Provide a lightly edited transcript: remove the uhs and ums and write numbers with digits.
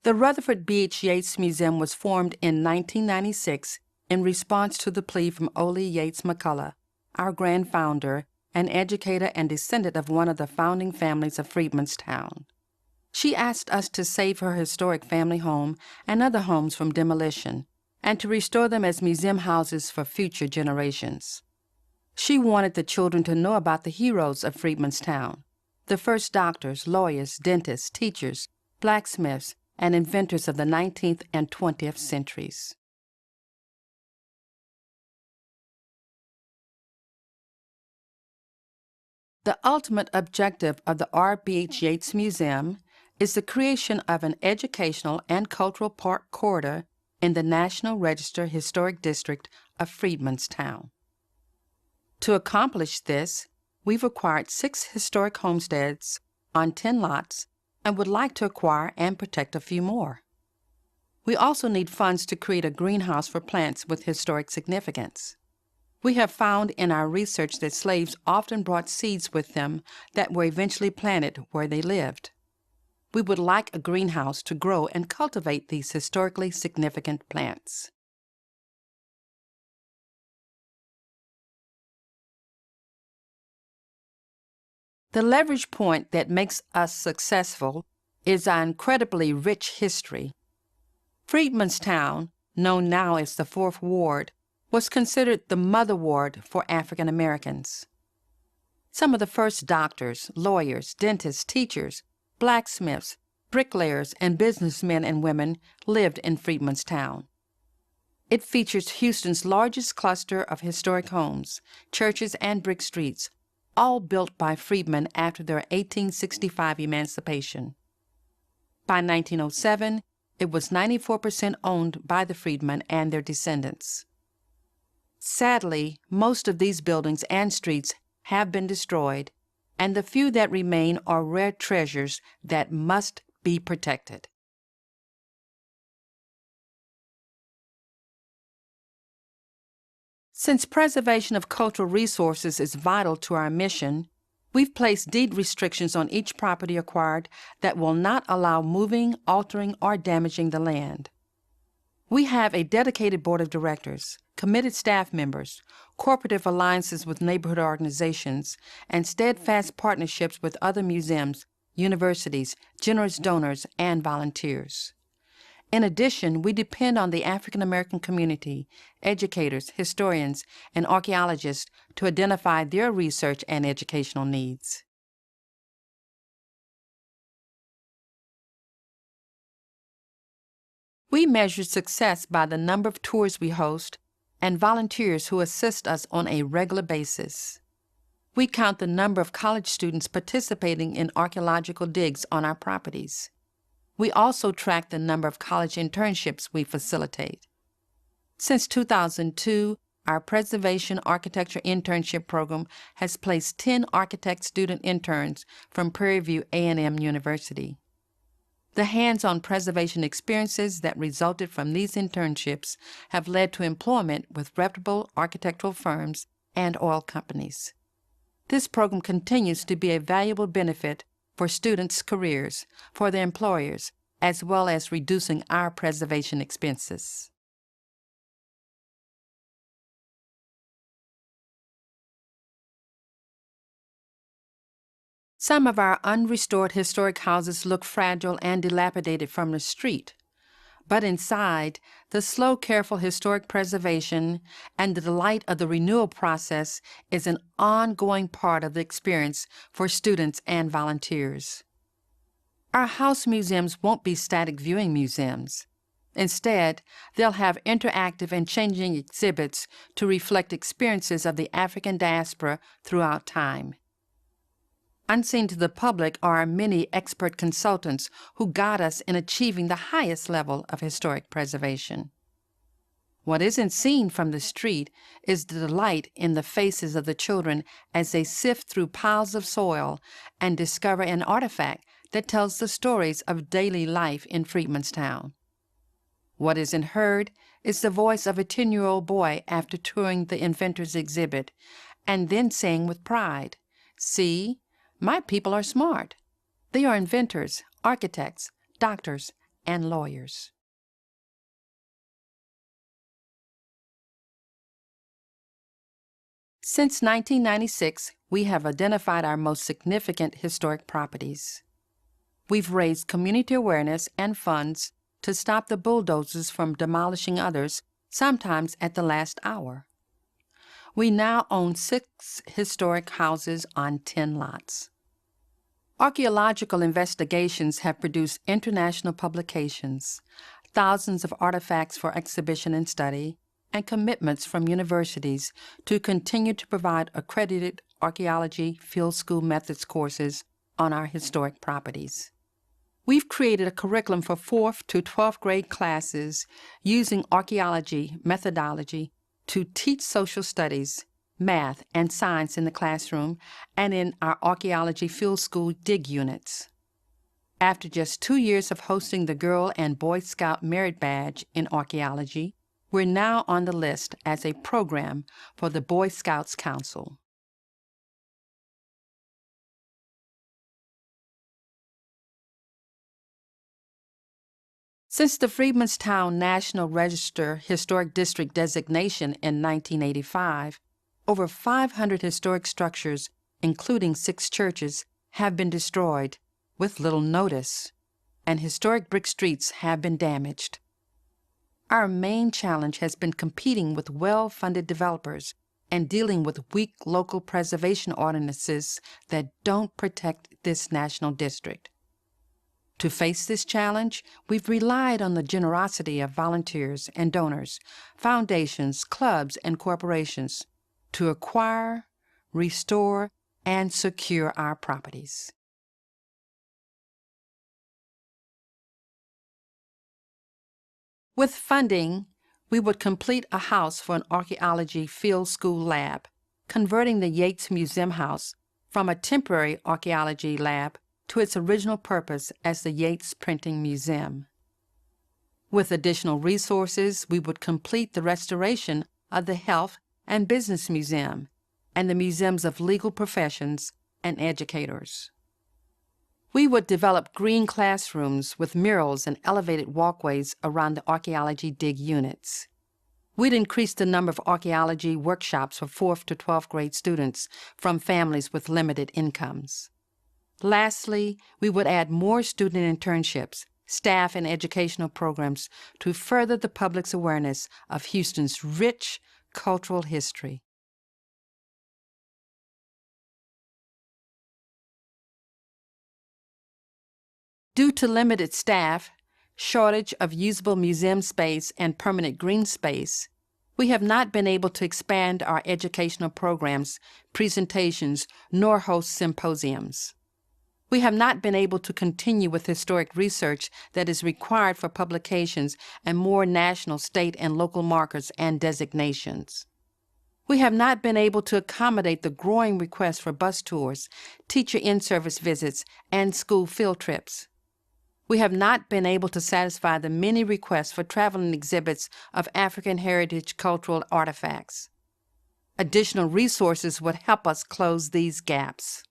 The Rutherford-BH-Yates Museum was formed in 1996 in response to the plea from Ole Yates McCullough, our grand founder, an educator and descendant of one of the founding families of Freedmanstown. She asked us to save her historic family home and other homes from demolition, and to restore them as museum houses for future generations. She wanted the children to know about the heroes of Freedmanstown, the first doctors, lawyers, dentists, teachers, blacksmiths, and inventors of the 19th and 20th centuries. The ultimate objective of the R.B.H. Yates Museum is the creation of an educational and cultural park corridor in the National Register Historic District of Freedmanstown. To accomplish this, we've acquired 6 historic homesteads on 10 lots and would like to acquire and protect a few more. We also need funds to create a greenhouse for plants with historic significance. We have found in our research that slaves often brought seeds with them that were eventually planted where they lived. We would like a greenhouse to grow and cultivate these historically significant plants. The leverage point that makes us successful is our incredibly rich history. Freedmanstown, known now as the 4th Ward, was considered the mother ward for African Americans. Some of the first doctors, lawyers, dentists, teachers, blacksmiths, bricklayers, and businessmen and women lived in Freedmanstown. It features Houston's largest cluster of historic homes, churches, and brick streets, all built by freedmen after their 1865 emancipation. By 1907, it was 94% owned by the freedmen and their descendants. Sadly, most of these buildings and streets have been destroyed, and the few that remain are rare treasures that must be protected. Since preservation of cultural resources is vital to our mission, we've placed deed restrictions on each property acquired that will not allow moving, altering, or damaging the land. We have a dedicated board of directors, committed staff members, cooperative alliances with neighborhood organizations, and steadfast partnerships with other museums, universities, generous donors, and volunteers. In addition, we depend on the African American community, educators, historians, and archaeologists to identify their research and educational needs. We measure success by the number of tours we host and volunteers who assist us on a regular basis. We count the number of college students participating in archaeological digs on our properties. We also track the number of college internships we facilitate. Since 2002, our Preservation Architecture Internship Program has placed 10 architect student interns from Prairie View A&M University. The hands-on preservation experiences that resulted from these internships have led to employment with reputable architectural firms and oil companies. This program continues to be a valuable benefit for students' careers, for their employers, as well as reducing our preservation expenses. Some of our unrestored historic houses look fragile and dilapidated from the street, but inside, the slow, careful historic preservation and the delight of the renewal process is an ongoing part of the experience for students and volunteers. Our house museums won't be static viewing museums. Instead, they'll have interactive and changing exhibits to reflect experiences of the African diaspora throughout time. Unseen to the public are our many expert consultants who guide us in achieving the highest level of historic preservation. What isn't seen from the street is the delight in the faces of the children as they sift through piles of soil and discover an artifact that tells the stories of daily life in Freedmanstown. What isn't heard is the voice of a 10-year-old boy after touring the inventor's exhibit and then saying with pride, "See, my people are smart. They are inventors, architects, doctors, and lawyers. Since 1996, we have identified our most significant historic properties. We've raised community awareness and funds to stop the bulldozers from demolishing others, sometimes at the last hour. We now own 6 historic houses on 10 lots. Archaeological investigations have produced international publications, thousands of artifacts for exhibition and study, and commitments from universities to continue to provide accredited archaeology field school methods courses on our historic properties. We've created a curriculum for 4th to 12th grade classes using archaeology methodology to teach social studies, math, and science in the classroom and in our archaeology field school dig units. After just 2 years of hosting the Girl and Boy Scout Merit Badge in archaeology, we're now on the list as a program for the Boy Scouts Council. Since the Freedmanstown National Register Historic District designation in 1985, over 500 historic structures, including 6 churches, have been destroyed with little notice, and historic brick streets have been damaged. Our main challenge has been competing with well-funded developers and dealing with weak local preservation ordinances that don't protect this national district. To face this challenge, we've relied on the generosity of volunteers and donors, foundations, clubs, and corporations to acquire, restore, and secure our properties. With funding, we would complete a house for an archaeology field school lab, converting the Yates Museum House from a temporary archaeology lab to its original purpose as the Yates Printing Museum. With additional resources, we would complete the restoration of the Health and Business Museum and the museums of legal professions and educators. We would develop green classrooms with murals and elevated walkways around the archaeology dig units. We'd increase the number of archaeology workshops for 4th to 12th grade students from families with limited incomes. Lastly, we would add more student internships, staff, and educational programs to further the public's awareness of Houston's rich cultural history. Due to limited staff, shortage of usable museum space, and permanent green space, we have not been able to expand our educational programs, presentations, nor host symposiums. We have not been able to continue with historic research that is required for publications and more national, state, and local markers and designations. We have not been able to accommodate the growing request for bus tours, teacher in-service visits, and school field trips. We have not been able to satisfy the many requests for traveling exhibits of African heritage cultural artifacts. Additional resources would help us close these gaps.